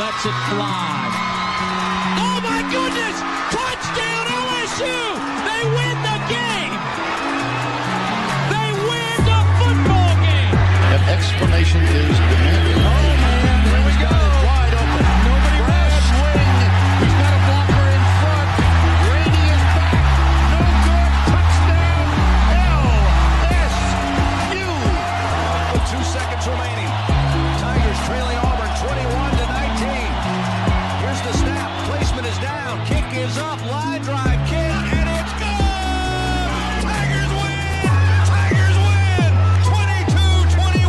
lets it fly. Oh my goodness! Touchdown LSU! They win the game! They win the football game! An explanation is demanded. Oh man, here we go! Wide open. Nobody Crash swing. He's got a blocker in front. Brady is back. No good. Touchdown LSU. With 2 seconds remaining. Tigers trailing Auburn 21-19. Here's the snap. Placement is down. Kick is up. Line drive kick. And it's good! Tigers win! Tigers win! 22-21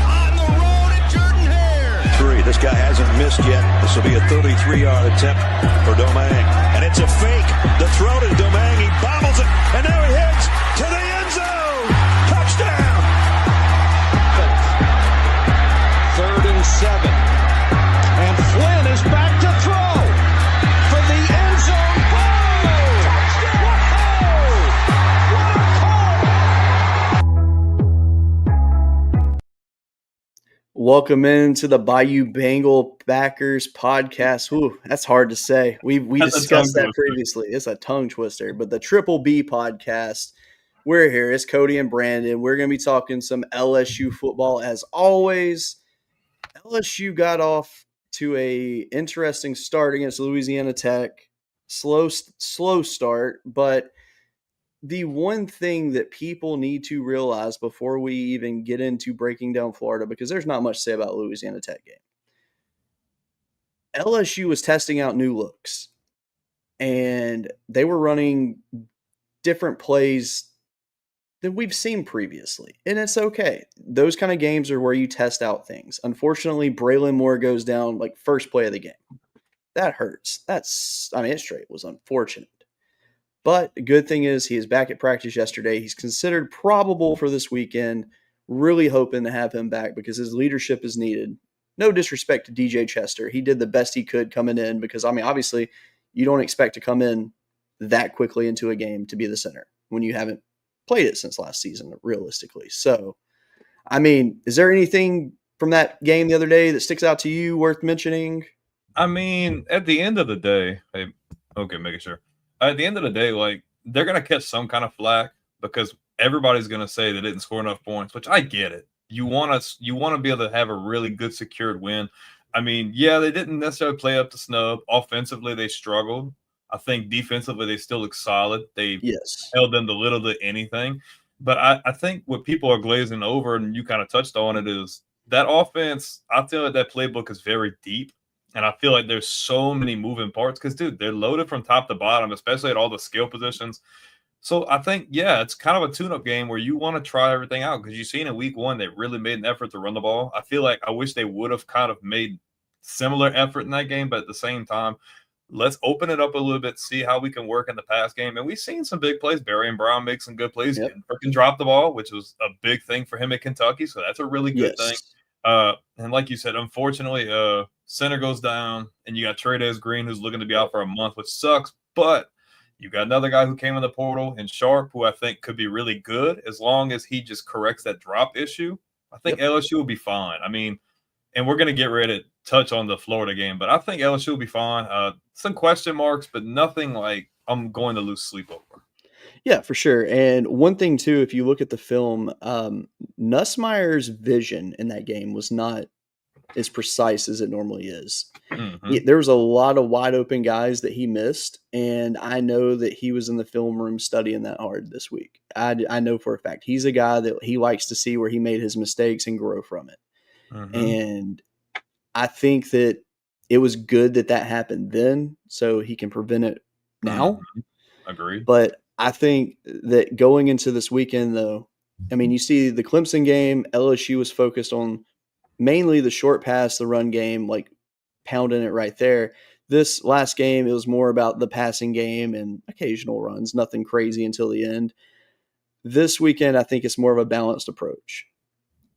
on the road at Jordan-Hare. This guy hasn't missed yet. This will be a 33-yard attempt for Domingue. And it's a fake. The throw to Domingue. He bobbles it. And now he heads to the end zone. Touchdown. 3rd and 7. And Flynn is back to throw for the end zone. Oh! What a call! Welcome into the Bayou Bengal Backers podcast. Ooh, that's hard to say. We discussed that previously. It's a tongue twister, but the Triple B podcast. We're here. It's Cody and Brandon. We're going to be talking some LSU football as always. LSU got off to a interesting start against Louisiana Tech. Slow start, but the one thing that people need to realize before we even get into breaking down Florida, because there's not much to say about the Louisiana Tech game. LSU was testing out new looks, and they were running different plays than we've seen previously, and it's okay. Those kind of games are where you test out things. Unfortunately, Braylon Moore goes down like first play of the game. That hurts. It straight was unfortunate. But the good thing is he is back at practice yesterday. He's considered probable for this weekend. Really hoping to have him back because his leadership is needed. No disrespect to DJ Chester. He did the best he could coming in because, obviously you don't expect to come in that quickly into a game to be the center when you haven't played it since last season, realistically. So, is there anything from that game the other day that sticks out to you worth mentioning? At the end of the day, making sure. At the end of the day, they're going to catch some kind of flack because everybody's going to say they didn't score enough points, which I get it. You want to be able to have a really good secured win. They didn't necessarily play up to snub. Offensively, they struggled. I think defensively, they still look solid. They held them to little to anything. But I think what people are glazing over, and you kind of touched on it, is that offense. I feel like that playbook is very deep. And I feel like there's so many moving parts because, dude, they're loaded from top to bottom, especially at all the skill positions. So I think, it's kind of a tune-up game where you want to try everything out because you've seen in week 1 they really made an effort to run the ball. I feel like I wish they would have kind of made similar effort in that game, but at the same time, let's open it up a little bit, see how we can work in the pass game. And we've seen some big plays. Barry and Brown make some good plays. Yep. Freaking drop the ball, which was a big thing for him at Kentucky. So that's a really good thing. And like you said, unfortunately, center goes down, and you got Trey'Dez Green, who's looking to be out for a month, which sucks. But you got another guy who came in the portal in Sharp, who I think could be really good as long as he just corrects that drop issue. I think LSU will be fine. And we're going to get ready to touch on the Florida game, but I think LSU will be fine. Some question marks, but nothing like I'm going to lose sleep over. Yeah, for sure. And one thing, too, if you look at the film, Nussmeier's vision in that game was not as precise as it normally is. Mm-hmm. There was a lot of wide open guys that he missed, and I know that he was in the film room studying that hard this week. I know for a fact he's a guy that he likes to see where he made his mistakes and grow from it. Mm-hmm. And I think that it was good that happened then so he can prevent it now. Mm-hmm. Agreed. But I think that going into this weekend, though, you see the Clemson game, LSU was focused on mainly the short pass, the run game, pounding it right there. This last game, it was more about the passing game and occasional runs, nothing crazy until the end. This weekend, I think it's more of a balanced approach.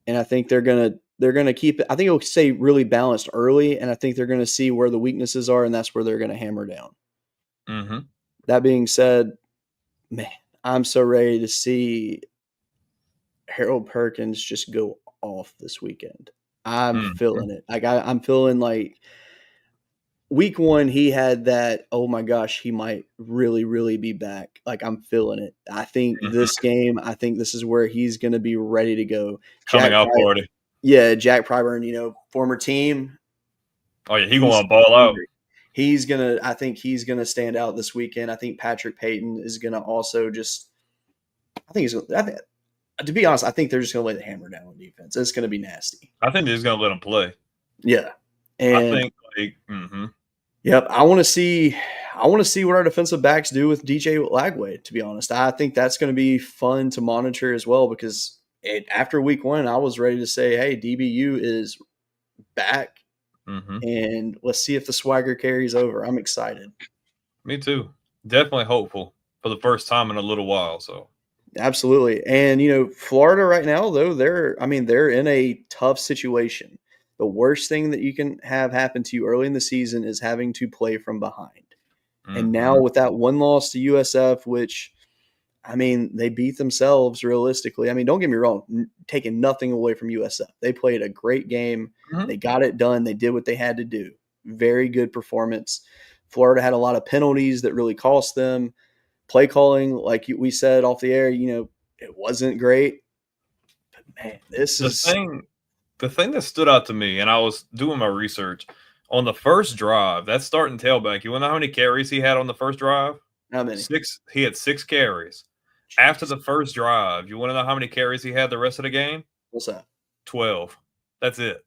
And I think they're going to keep it. I think it'll stay really balanced early, and I think they're going to see where the weaknesses are, and that's where they're going to hammer down. Mm-hmm. That being said, man, I'm so ready to see Harold Perkins just go off this weekend. I'm feeling it. I'm feeling like week 1, he had that, oh my gosh, he might really, really be back. Like, I'm feeling it. I think this game, I think this is where he's going to be ready to go. Coming out party. Yeah, Jack Pryburn, former team. Oh yeah, he going to ball out. I think he's gonna stand out this weekend. I think Patrick Payton is gonna also to be honest, I think they're just gonna lay the hammer down on defense. It's gonna be nasty. I think they're just gonna let him play. Yeah. And I think Yep. I want to see what our defensive backs do with DJ Lagway, to be honest. I think that's going to be fun to monitor as well, because after week 1, I was ready to say, hey, DBU is back. And let's see if the swagger carries over. I'm excited. Me too. Definitely hopeful for the first time in a little while. So absolutely. And Florida right now, though, they're in a tough situation. The worst thing that you can have happen to you early in the season is having to play from behind. And now with that one loss to USF, which they beat themselves realistically. Don't get me wrong, taking nothing away from USF. They played a great game. They got it done. They did what they had to do. Very good performance. Florida had a lot of penalties that really cost them. Play calling, like we said off the air, it wasn't great. But man, the thing that stood out to me, and I was doing my research on the first drive, that starting tailback. You want to know how many carries he had on the first drive? How many? 6. He had 6 carries. After the first drive, you want to know how many carries he had the rest of the game? What's that? 12. That's it.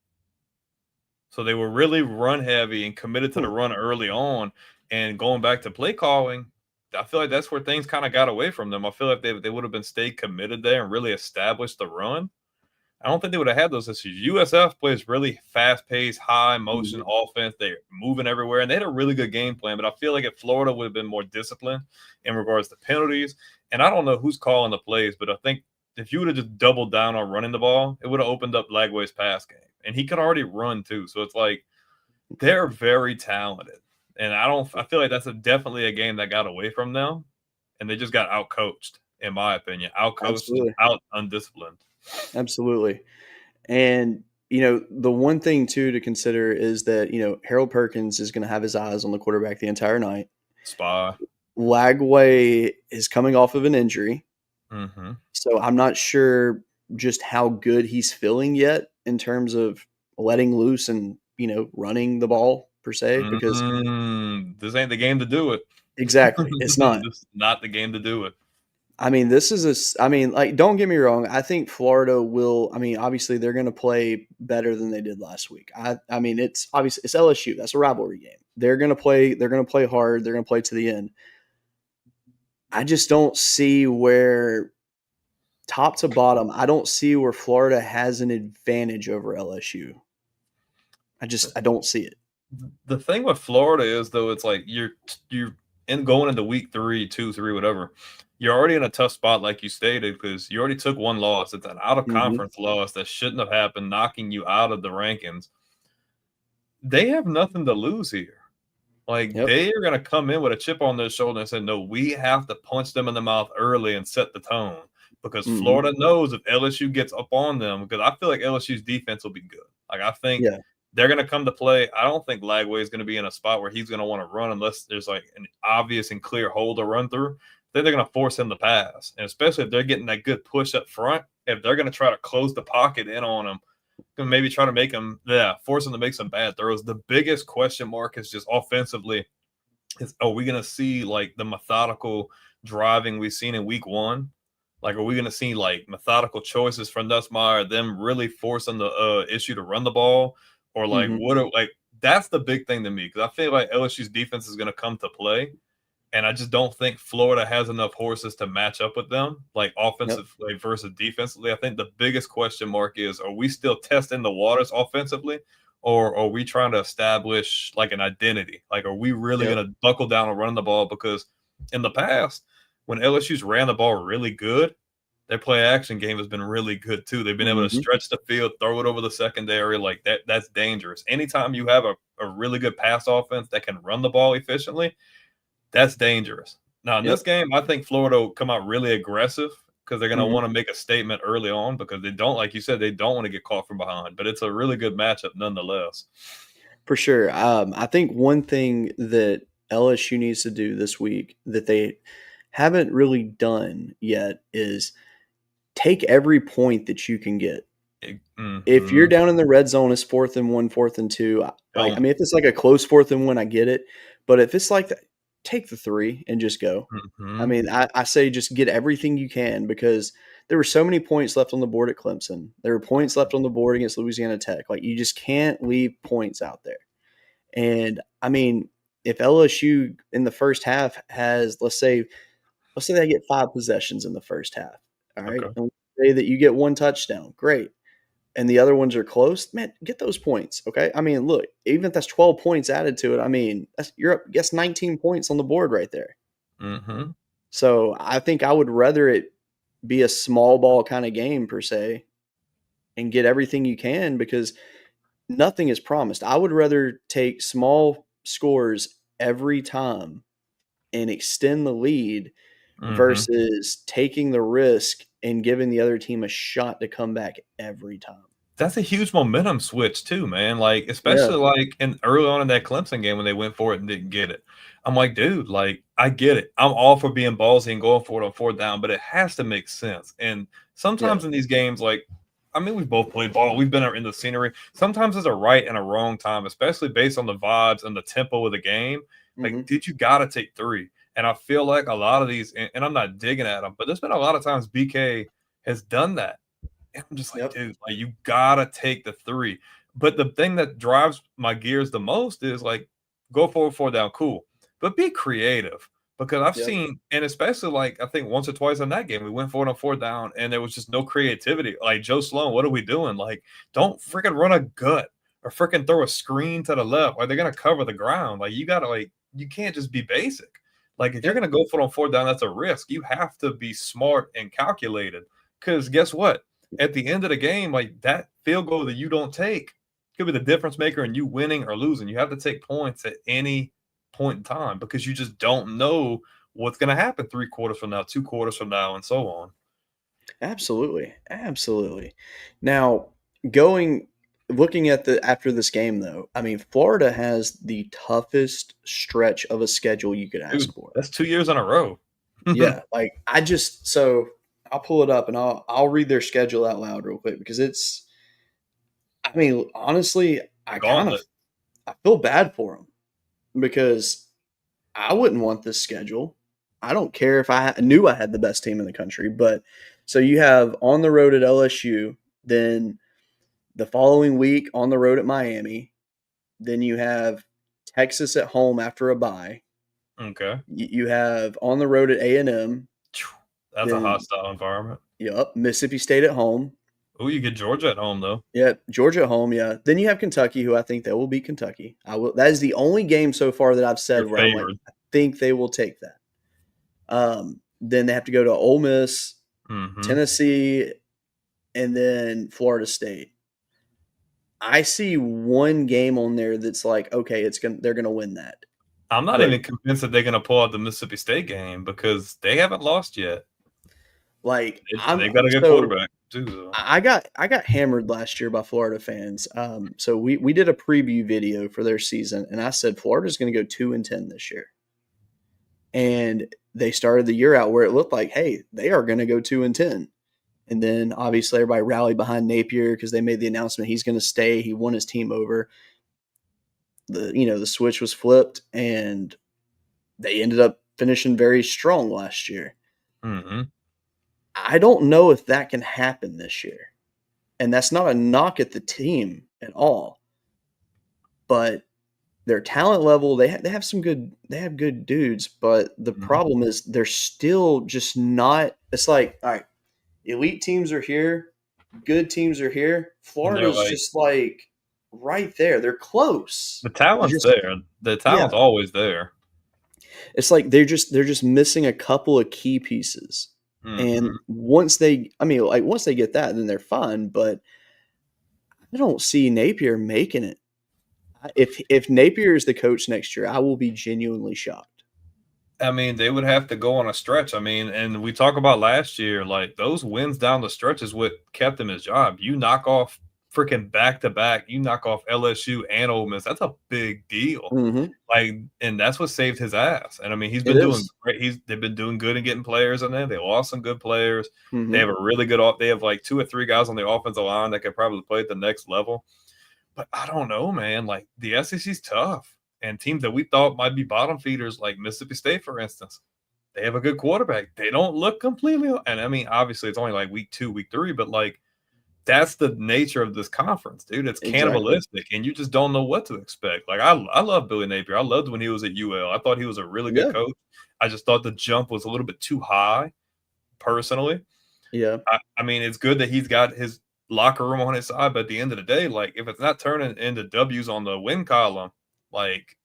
So they were really run heavy and committed to the run early on. And going back to play calling, I feel like that's where things kind of got away from them. I feel like they would have been stayed committed there and really established the run. I don't think they would have had those issues. USF plays really fast-paced, high-motion offense. They're moving everywhere, and they had a really good game plan. But I feel like if Florida would have been more disciplined in regards to penalties, and I don't know who's calling the plays, but I think if you would have just doubled down on running the ball, it would have opened up Lagway's pass game. And he could already run too. So it's like they're very talented. And I feel like that's definitely a game that got away from them. And they just got out-coached, in my opinion. Out-coached, out-undisciplined. Absolutely. And, the one thing, too, to consider is that, Harold Perkins is going to have his eyes on the quarterback the entire night. Spy. Lagway is coming off of an injury. So I'm not sure just how good he's feeling yet in terms of letting loose and, running the ball per se, because this ain't the game to do it. Exactly. It's not. This is not the game to do it. Don't get me wrong. I think Florida will, obviously they're going to play better than they did last week. It's obviously it's LSU. That's a rivalry game. They're going to play hard. They're going to play to the end. I just don't see where, top to bottom, I don't see where Florida has an advantage over LSU. I don't see it. The thing with Florida is, though, it's like you're going into week 3, 2, 3, whatever. You're already in a tough spot, like you stated, because you already took one loss. It's an out-of-conference loss that shouldn't have happened, knocking you out of the rankings. They have nothing to lose here. They are going to come in with a chip on their shoulder and say, no, we have to punch them in the mouth early and set the tone, because Florida knows if LSU gets up on them, because I feel like LSU's defense will be good. I think they're going to come to play. I don't think Lagway is going to be in a spot where he's going to want to run unless there's an obvious and clear hole to run through. Then they're going to force him to pass. And especially if they're getting that good push up front, if they're going to try to close the pocket in on him, and maybe try to make him, force him to make some bad throws. The biggest question mark is just offensively are we going to see the methodical driving we've seen in week 1? Are we going to see methodical choices from Nussmeier, them really forcing the issue to run the ball? Or that's the big thing to me, because I feel like LSU's defense is going to come to play. And I just don't think Florida has enough horses to match up with them, offensively versus defensively. I think the biggest question mark is, are we still testing the waters offensively, or are we trying to establish an identity? Are we really going to buckle down and run the ball? Because in the past, when LSU's ran the ball really good, their play action game has been really good too. They've been able to stretch the field, throw it over the secondary that's dangerous. Anytime you have a really good pass offense that can run the ball efficiently, that's dangerous. Now, in this game, I think Florida will come out really aggressive because they're going to want to make a statement early on, because they don't, like you said, they don't want to get caught from behind. But it's a really good matchup nonetheless. For sure. I think one thing that LSU needs to do this week that they haven't really done yet is take every point that you can get. If you're Mhm. down in the red zone, it's 4th and 1, 4th and 2. Like, I Don't. mean, if it's like a close 4th and 1, I get it. But if it's like that, take the 3 and just go. I Mhm. mean, I say just get everything you can because there were so many points left on the board at Clemson. There were points left on the board against Louisiana Tech. Like, you just can't leave points out there. And I mean, if LSU in the first half has, let's say they get 5 possessions in the first half. All right. Okay. And let's say that you get 1 touchdown. Great. And the other ones are close, man, get those points. Okay. I mean, look, even if that's 12 points added to it, I mean, you're up, guess 19 points on the board right there. Mhm. So I think I would rather it be a small ball kind of game per se and get everything you can because nothing is promised. I would rather take small scores every time and extend the lead Mhm. versus taking the risk and giving the other team a shot to come back every time. That's a huge momentum switch too, man. Like, Yeah. especially like in early on in that Clemson game when they went for it and didn't get it. I'm like, dude, like I get it. I'm all for being ballsy and going for it on 4th down, but it has to make sense. And Yeah. sometimes in these games, like, I mean, we've both played ball. We've been in the scenery. Sometimes there's a right and a wrong time, especially based on the vibes and the tempo of the game. Like, Mhm. did you got to take 3? And I feel like a lot of these, and I'm not digging at them, but there's been a lot of times BK has done that. And I'm just like, Yep. dude, like you gotta take the 3. But the thing that drives my gears the most is like, go forward, 4 down, cool. But be creative because I've Yep. seen, and especially like I think once or twice in that game, we went for it on 4 down, and there was just no creativity. Like Joe Sloan, what are we doing? Like, don't freaking run a gut or freaking throw a screen to the left. Like they're gonna cover the ground. Like you gotta you can't just be basic. Like if you're Yep. gonna go for it on 4 down, that's a risk. You have to be smart and calculated. Because guess what? At the end of the game, like that field goal that you don't take could be the difference maker in you winning or losing. You have to take points at any point in time because you just don't know what's going to happen 3 quarters from now, 2 quarters from now, and so on. Absolutely. Absolutely. Now, going looking at the after this game though, I mean, Florida has the toughest stretch of a schedule you could Dude, ask for. that's 2 years in a row. Yeah, like I just so I'll pull it up and I'll read their schedule out loud real quick because it's I mean, honestly, Gauntlet. I feel bad for them because I wouldn't want this schedule. I don't care if I knew I had the best team in the country, but so you have on the road at LSU, then the following week on the road at Miami, then you have Texas at home after a bye. Okay. You have on the road at A&M, That's a then hostile environment. yep, Mississippi State at home. Oh, you get Georgia at home, though. Yep, Georgia at home, yeah. Then you have Kentucky, who I think they will beat Kentucky. I will. That is the only game so far that I've You're said where I'm like, favored. I think they will take that. Then they have to go to Ole Miss, Mm-hmm. Tennessee, and then Florida State. I see one game on there that's like, okay, they're gonna win that. I'm not But even convinced that they're going to pull out the Mississippi State game because they haven't lost yet. like I'm They've got a good so quarterback, too. So. I got hammered last year by Florida fans. So we did a preview video for their season, and I said Florida's going to go 2-10 this year, and they started the year out where it looked like, hey, they are going to go 2-10, and then obviously everybody rallied behind Napier because they made the announcement he's going to stay. He won his team over. The switch was flipped, and they ended up finishing very strong last year. Mm-hmm. I don't know if that can happen this year. And that's not a knock at the team at all. But their talent level, they have some good dudes, but the Mm-hmm. problem is they're still just not. It's like, all right, elite teams are here, good teams are here. And they're Florida's like, just like right there. They're close. the They're talent's just there. The yeah. talent's always there. It's like they're just missing a couple of key pieces. Mm-hmm. And once they get that, then they're fine. But I don't see Napier making it. If Napier is the coach next year, I will be genuinely shocked. I mean, they would have to go on a stretch. I mean, and we talk about last year, like those wins down the stretch is what kept him his job. You knock off freaking back-to-back. You knock off LSU and Ole Miss. That's a big deal. Mm-hmm. Like, and that's what saved his ass. And I mean, he's It been doing is. great. They've been doing good in getting players in there. They lost some good players. Mm-hmm. They have a really good they have like 2 or 3 guys on the offensive line that could probably play at the next level. But I don't know, man. Like, the SEC's tough. And teams that we thought might be bottom feeders, like Mississippi State, for instance, they have a good quarterback. They don't look completely. And I mean, obviously, it's only like week 2, week 3, but like, that's the nature of this conference, dude. It's cannibalistic, and you just don't know what to expect. Like, I love Billy Napier. I loved when he was at UL. I thought he was a really good coach. I just thought the jump was a little bit too high, personally. Yeah. I mean, it's good that he's got his locker room on his side, but at the end of the day, like, if it's not turning into W's on the win column, like,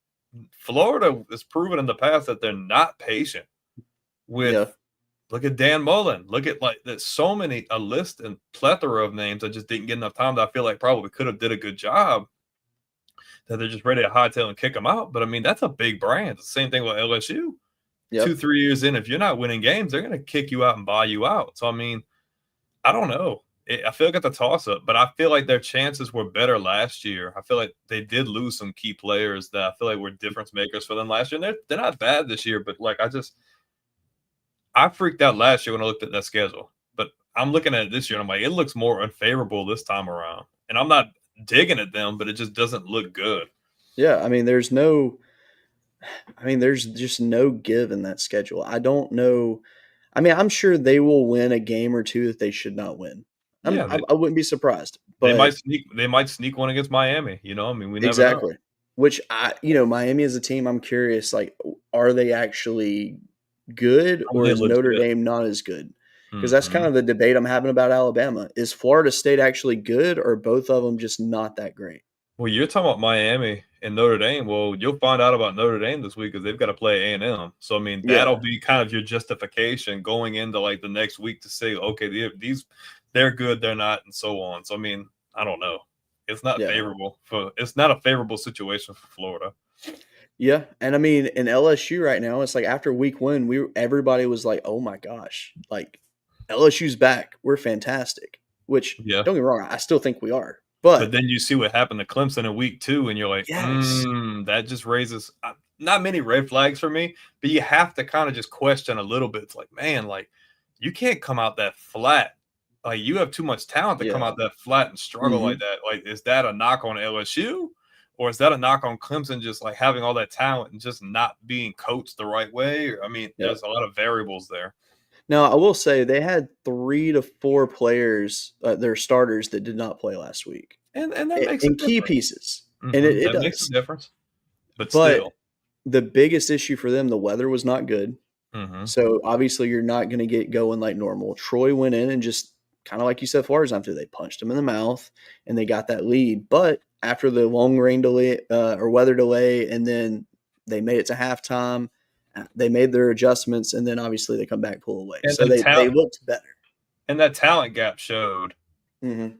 Florida has proven in the past that they're not patient with look at Dan Mullen. Look at, like, there's so many, a list and plethora of names that just didn't get enough time that I feel like probably could have did a good job, that they're just ready to hightail and kick them out. But I mean, that's a big brand. It's the same thing with LSU. 2-3 years in, if you're not winning games, they're going to kick you out and buy you out. So I mean, I don't know. I feel like it's a toss up, but I feel like their chances were better last year. I feel like they did lose some key players that I feel like were difference makers for them last year. And they're not bad this year, but like, I freaked out last year when I looked at that schedule, but I'm looking at it this year and I'm like, it looks more unfavorable this time around. And I'm not digging at them, but it just doesn't look good. Yeah, I mean, there's just no give in that schedule. I don't know. I mean, I'm sure they will win a game or two that they should not win. I wouldn't be surprised. But they might sneak one against Miami. You know, I mean, we never exactly. know. Which Miami as a team, I'm curious. Like, are they actually good, or is Notre Dame not as good? Because that's kind of the debate I'm having about Alabama. Is Florida State actually good, or both of them just not that great? Well, you're talking about Miami and Notre Dame. Well, you'll find out about Notre Dame this week because they've got to play A&M. So, I mean, that'll be kind of your justification going into, like, the next week to say, okay, they're good, they're not, and so on. So, I mean, I don't know. It's not favorable. It's not a favorable situation for Florida. Yeah, and I mean, in LSU right now, it's like after week 1, everybody was like, "Oh my gosh, like LSU's back. We're fantastic." Which, don't get me wrong, I still think we are. But then you see what happened to Clemson in week 2, and you're like, that just raises not many red flags for me, but you have to kind of just question a little bit. It's like, man, like, you can't come out that flat. Like, you have too much talent to come out that flat and struggle like that. Like, is that a knock on LSU? Or is that a knock on Clemson just, like, having all that talent and just not being coached the right way? I mean, there's a lot of variables there. Now, I will say they had 3 to 4 players, their starters, that did not play last week. And that makes key pieces. And it does. Makes a difference. But still. The biggest issue for them, the weather was not good. So, obviously, you're not going to get going like normal. Troy went in and just, kind of like you said, Florida's after they punched him in the mouth, and they got that lead. But after the long rain delay or weather delay, and then they made it to halftime, they made their adjustments, and then obviously they come back, pull away. And so they looked better. And that talent gap showed. And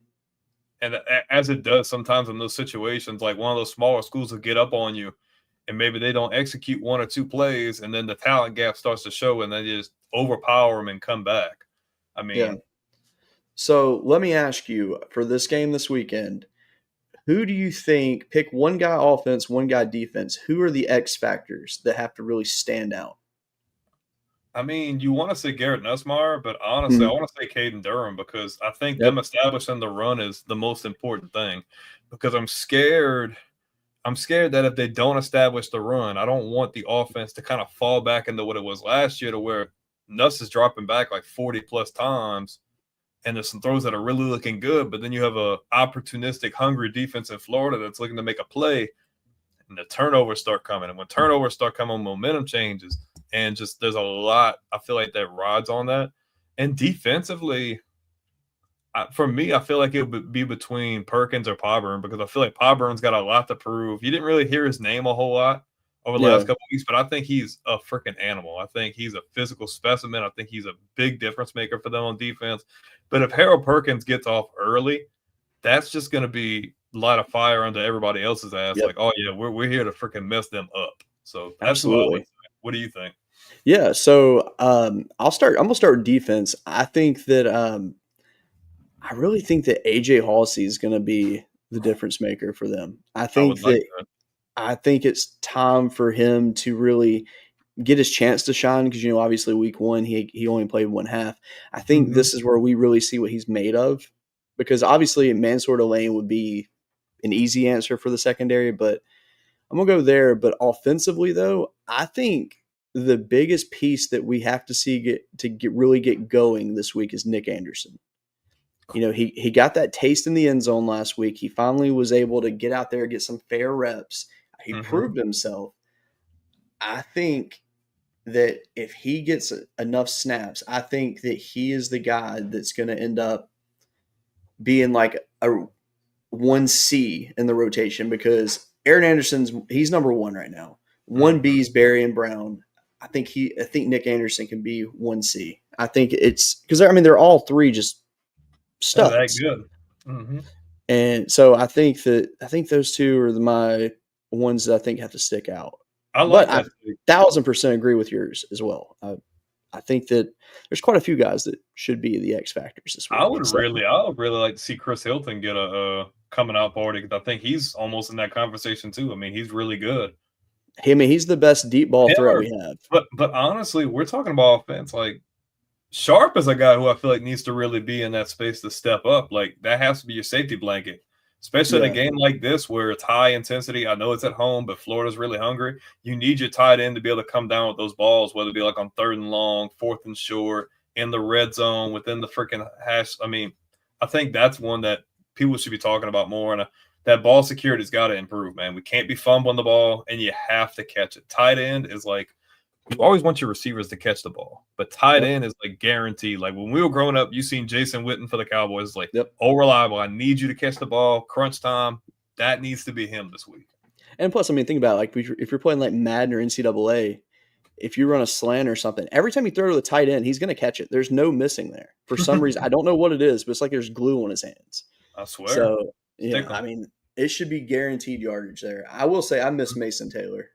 as it does sometimes in those situations, like one of those smaller schools will get up on you, and maybe they don't execute 1 or 2 plays, and then the talent gap starts to show, and they just overpower them and come back. I mean, So let me ask you, for this game this weekend, who do you think, pick one guy offense, one guy defense, who are the X factors that have to really stand out? I mean, you want to say Garrett Nussmeier, but honestly, I want to say Caden Durham, because I think them establishing the run is the most important thing, because I'm scared that if they don't establish the run, I don't want the offense to kind of fall back into what it was last year, to where Nuss is dropping back like 40 plus times. And there's some throws that are really looking good, but then you have a opportunistic, hungry defense in Florida that's looking to make a play, and the turnovers start coming. And when turnovers start coming, momentum changes. And just there's a lot, I feel like, that rides on that. And defensively, for me, I feel like it would be between Perkins or Pyburn, because I feel like Pyburn's got a lot to prove. You didn't really hear his name a whole lot over the last couple of weeks, but I think he's a freaking animal. I think he's a physical specimen. I think he's a big difference maker for them on defense. But if Harold Perkins gets off early, that's just going to be light a fire under everybody else's ass. Like, oh yeah, we're here to freaking mess them up. So that's what do you think? Yeah. So I'm gonna start with defense. I think that I really think that AJ Halsey is going to be the difference maker for them. I I would think like that that. I think it's time for him to really get his chance to shine because obviously week one he only played one half. I think this is where we really see what he's made of because obviously Mansour Lane would be an easy answer for the secondary, but I'm gonna go there. But offensively though, I think the biggest piece that we have to see really get going this week is Nick Anderson. He got that taste in the end zone last week. He finally was able to get out there, get some fair reps. He proved himself. I think that if he gets enough snaps, I think that he is the guy that's going to end up being like a 1C in the rotation because Aaron Anderson's he's number one right now. 1B is Barry and Brown. I think Nick Anderson can be 1C. I think it's because they're all three just They're that studs. good. And so I think those two are my ones that I think have to stick out. I like But that. I 1,000% agree with yours as well. I think that there's quite a few guys that should be the X factors this week. I would really like to see Chris Hilton get a coming out party because I think he's almost in that conversation too. I mean, he's really good. He's the best deep ball threat we have. But honestly, we're talking about offense. Like Sharp is a guy who I feel like needs to really be in that space to step up. Like that has to be your safety blanket, especially in a game like this where it's high intensity. I know it's at home, but Florida's really hungry. You need your tight end to be able to come down with those balls, whether it be like on 3rd and long, 4th and short, in the red zone, within the freaking hash. I mean, I think that's one that people should be talking about more. And that ball security's got to improve, man. We can't be fumbling the ball, and you have to catch it. Tight end is like you always want your receivers to catch the ball, but tight end is like guaranteed. Like when we were growing up, you seen Jason Witten for the Cowboys. It's like, oh, reliable. I need you to catch the ball. Crunch time. That needs to be him this week. And plus, think about it, like if you're playing like Madden or NCAA, if you run a slant or something, every time you throw to the tight end, he's going to catch it. There's no missing there for some reason. I don't know what it is, but it's like there's glue on his hands. I swear. So it should be guaranteed yardage there. I will say I miss Mason Taylor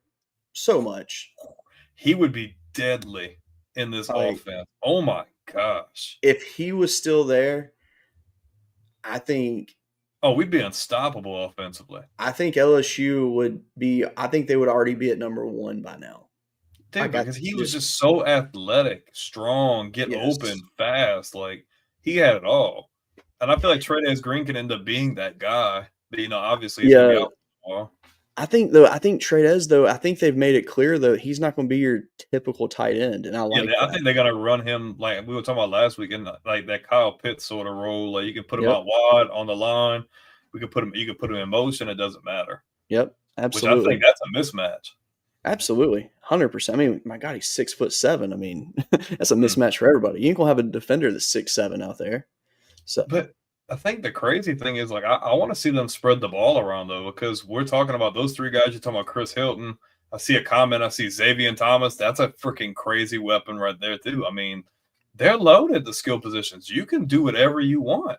so much. He would be deadly in this offense. Oh my gosh. If he was still there, I think we'd be unstoppable offensively. I think LSU would be – I think they would already be at number 1 by now. Dude, because he was just so athletic, strong, get open, fast. Like, he had it all. And I feel like Trey Green can end up being that guy. But, obviously he's going to be out for a while. I think Trey though, I think they've made it clear, though, he's not going to be your typical tight end. And I think they're going to run him like we were talking about last week in like that Kyle Pitts sort of role. Like, you can put him out wide on the line. You can put him in motion. It doesn't matter. Yep, absolutely. Which I think that's a mismatch. Absolutely, 100%. My God, he's 6'7". That's a mismatch for everybody. You ain't gonna have a defender that's 6'7" out there. So, but I think the crazy thing is, like, I want to see them spread the ball around though, because we're talking about those 3 guys. You're talking about Chris Hilton. I see a comment. I see Xavier Thomas. That's a freaking crazy weapon right there too. I mean, they're loaded the skill positions. You can do whatever you want.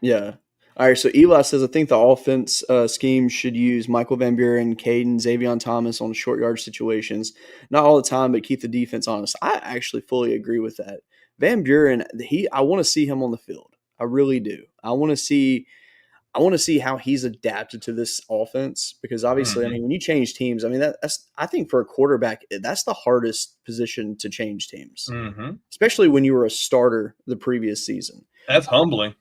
Yeah. All right, so Eli says, I think the offense scheme should use Michael Van Buren, Caden, Xavier Thomas on short yard situations. Not all the time, but keep the defense honest. I actually fully agree with that. Van Buren, I want to see him on the field. I really do. I want to see how he's adapted to this offense because obviously, when you change teams, that's I think for a quarterback, that's the hardest position to change teams, especially when you were a starter the previous season. That's humbling.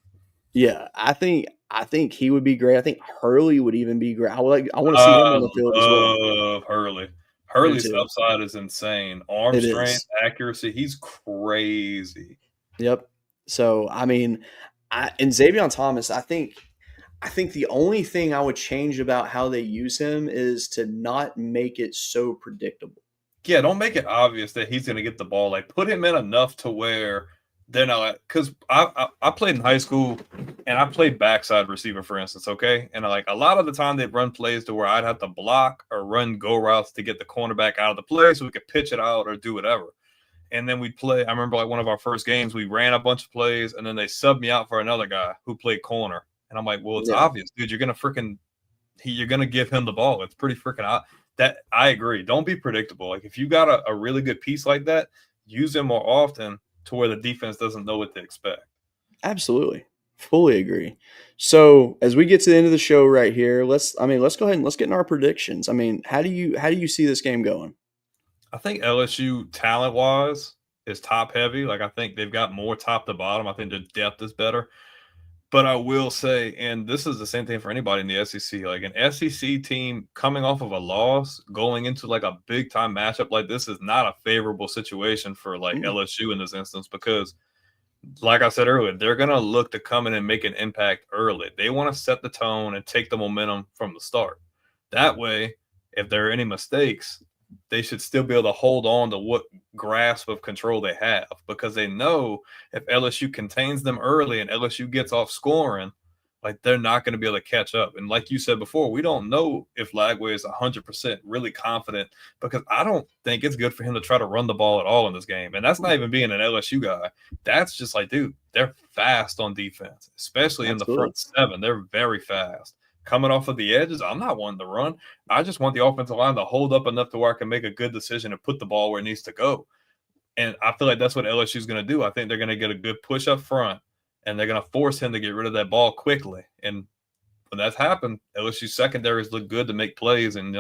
Yeah, I think he would be great. I think Hurley would even be great. I want to see him on the field as well. Love Hurley. Hurley's upside is insane. Arm strength, accuracy, he's crazy. Yep. So and Xavier Thomas, I think the only thing I would change about how they use him is to not make it so predictable. Yeah, don't make it obvious that he's going to get the ball. Like, put him in enough to where they're not like, because I played in high school and I played backside receiver, for instance, okay? And a lot of the time they'd run plays to where I'd have to block or run go routes to get the cornerback out of the play so we could pitch it out or do whatever. And then we'd play. I remember one of our first games, we ran a bunch of plays and then they subbed me out for another guy who played corner. And I'm like, well, it's obvious, dude. You're going to give him the ball. It's pretty freaking odd. That I agree. Don't be predictable. Like, if you got a really good piece like that, use him more often to where the defense doesn't know what to expect. Absolutely. Fully agree. So as we get to the end of the show right here, let's go ahead and let's get in our predictions. I mean, how do you see this game going? I think LSU talent wise is top heavy. Like I think they've got more top to bottom. I think their depth is better. But I will say, and this is the same thing for anybody in the SEC, like an SEC team coming off of a loss, going into like a big time matchup like this is not a favorable situation for like Mm, LSU in this instance because, like I said earlier, they're going to look to come in and make an impact early. They want to set the tone and take the momentum from the start. That way, if there are any mistakes, they should still be able to hold on to what grasp of control they have because they know if LSU contains them early and LSU gets off scoring, like they're not going to be able to catch up. And like you said before, we don't know if Lagway is 100% really confident because I don't think it's good for him to try to run the ball at all in this game. And that's not even being an LSU guy. That's just like, dude, they're fast on defense, especially in the absolutely. front seven. They're very fast. Coming off of the edges, I'm not wanting to run. I just want the offensive line to hold up enough to where I can make a good decision and put the ball where it needs to go. And I feel like that's what LSU is going to do. I think they're going to get a good push up front, and they're going to force him to get rid of that ball quickly. And when that's happened, LSU secondaries look good to make plays and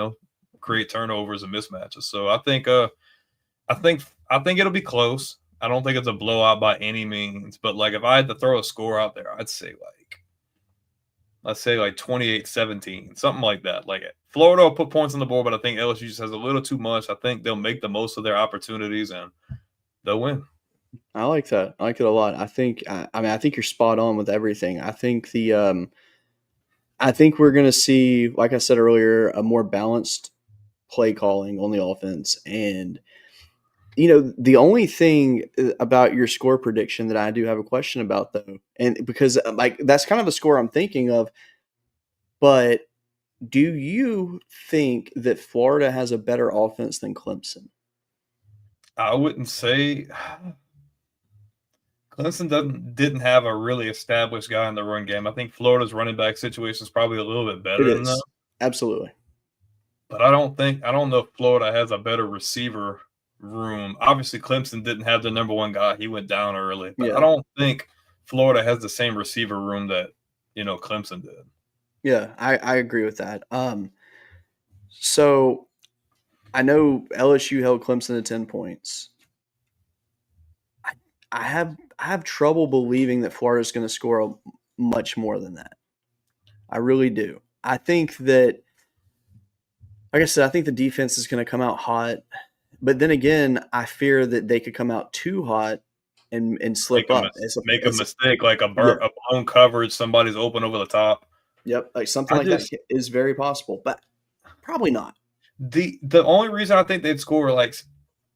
create turnovers and mismatches. So I think it'll be close. I don't think it's a blowout by any means, but like if I had to throw a score out there, I'd say let's say like 28-17, something like that. Like Florida will put points on the board, but I think LSU just has a little too much. I think they'll make the most of their opportunities and they'll win. I like that. I like it a lot. I think you're spot on with everything. I think we're going to see, like I said earlier, a more balanced play calling on the offense. And, the only thing about your score prediction that I do have a question about, though, and because like that's kind of the score I'm thinking of, but do you think that Florida has a better offense than Clemson? I wouldn't say Clemson didn't have a really established guy in the run game. I think Florida's running back situation is probably a little bit better It than that. is. Absolutely. But I don't know if Florida has a better receiver room. Obviously, Clemson didn't have the number one guy. He went down early. But I Yeah. don't think Florida has the same receiver room that, Clemson did. Yeah, I agree with that. So I know LSU held Clemson to 10 points. I, I have trouble believing that Florida's going to score much more than that. I really do. I think that, like I said, I think the defense is going to come out hot. But then again, I fear that they could come out too hot and slip up. Make a mistake, like a Yeah, blown coverage, somebody's open over the top. yep, like something like that is very possible, but probably not. The only reason I think they'd score like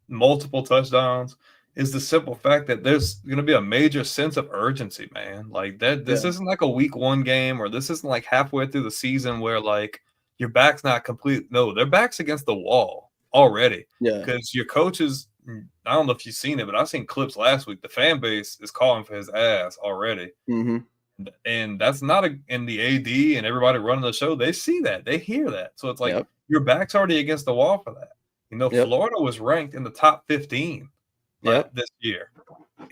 multiple touchdowns is the simple fact that there's going to be a major sense of urgency, man. Like that, this Yeah, isn't like a week one game, or this isn't like halfway through the season where like your back's not complete. No, their back's against the wall already yeah, because your coaches. I don't know if you've seen it, but I've seen clips last week. The fan base is calling for his ass already. mm-hmm. And that's not in the AD and everybody running the show. They see that, they hear that. So it's like Yep, your back's already against the wall for that. yep, Florida was ranked in the top 15 yep, this year,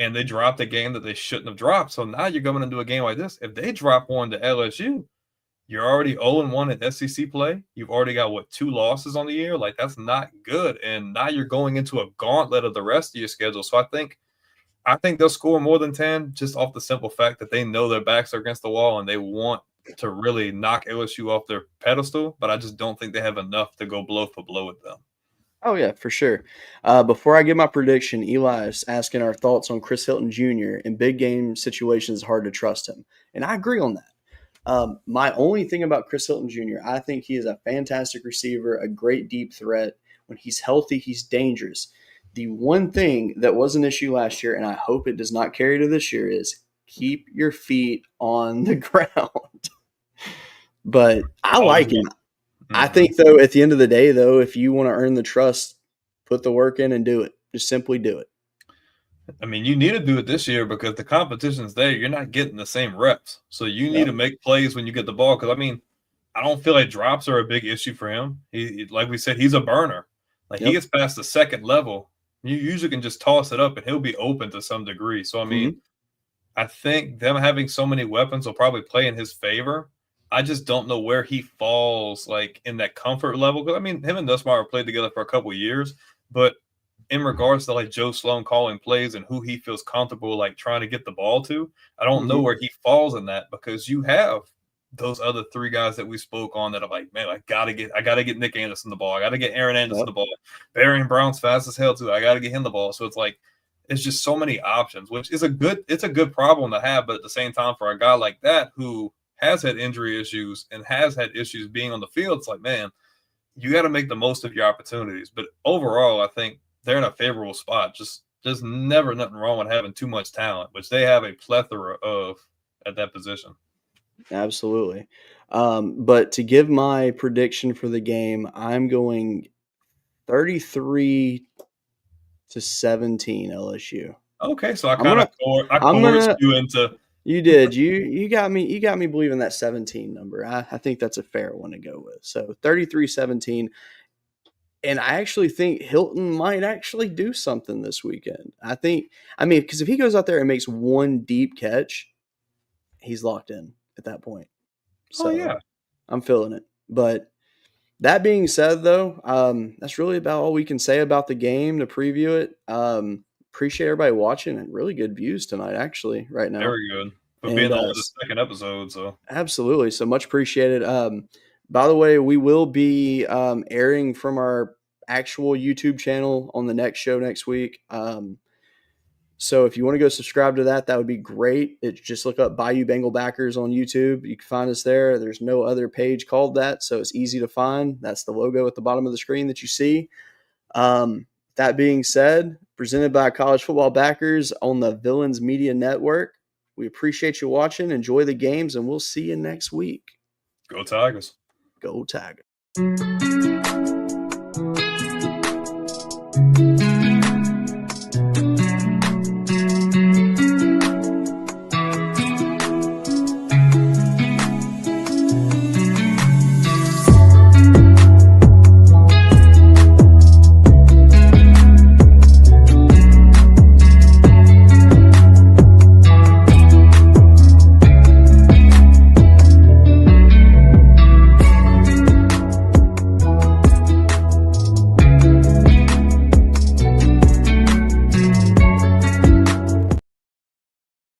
and they dropped a game that they shouldn't have dropped. So now you're going into a game like this. If they drop one to LSU, you're already 0-1 in SEC play. You've already got 2 losses on the year. Like that's not good. And now you're going into a gauntlet of the rest of your schedule. So I think they'll score more than 10 just off the simple fact that they know their backs are against the wall and they want to really knock LSU off their pedestal, but I just don't think they have enough to go blow for blow with them. Oh yeah, for sure. Before I give my prediction, Eli is asking our thoughts on Chris Hilton Jr. In big game situations. It's hard to trust him, and I agree on that. My only thing about Chris Hilton Jr., I think he is a fantastic receiver, a great deep threat. When he's healthy, he's dangerous. The one thing that was an issue last year, and I hope it does not carry to this year, is keep your feet on the ground. But I like him. I think, though, at the end of the day, though, if you want to earn the trust, put the work in and do it. Just simply do it. I mean, you need to do it this year because the competition's there. You're not getting the same reps. So you need to make plays when you get the ball. Because, I mean, I don't feel like drops are a big issue for him. He like we said, he's a burner. Like he gets past the second level, you usually can just toss it up and he'll be open to some degree. So, I mean, I think them having so many weapons will probably play in his favor. I just don't know where he falls, like, in that comfort level. Because I mean, him and Nussmeier played together for a couple of years, but in regards to like Joe Sloan calling plays and who he feels comfortable like trying to get the ball to, I don't know where he falls in that, because you have those other three guys that we spoke on that are like, man, I gotta get Nick Anderson the ball. I gotta get Aaron Anderson the ball. Barry Brown's fast as hell too. I gotta get him the ball. So it's like it's just so many options, which is a good problem to have. But at the same time, for a guy like that who has had injury issues and has had issues being on the field, it's like, man, you got to make the most of your opportunities. But overall, I think they're in a favorable spot. Just there's never nothing wrong with having too much talent, which they have a plethora of at that position. Absolutely. But to give my prediction for the game, I'm going 33-17 LSU. Okay, so I coerced you into. You did. You got me believing that 17 number. I think that's a fair one to go with. So 33-17. And I actually think Hilton might actually do something this weekend. Because if he goes out there and makes one deep catch, he's locked in at that point. So yeah, I'm feeling it. But that being said, though, that's really about all we can say about the game to preview it. Appreciate everybody watching, and really good views tonight, actually, right now. Very good. For being on the second episode. So absolutely. So much appreciated. By the way, we will be airing from our actual YouTube channel on the next show next week. So if you want to go subscribe to that, that would be great. Just look up Bayou Bengal Backers on YouTube. You can find us there. There's no other page called that, so it's easy to find. That's the logo at the bottom of the screen that you see. That being said, presented by College Football Backers on the Villains Media Network. We appreciate you watching. Enjoy the games, and we'll see you next week. Go Tigers. Go Tigers.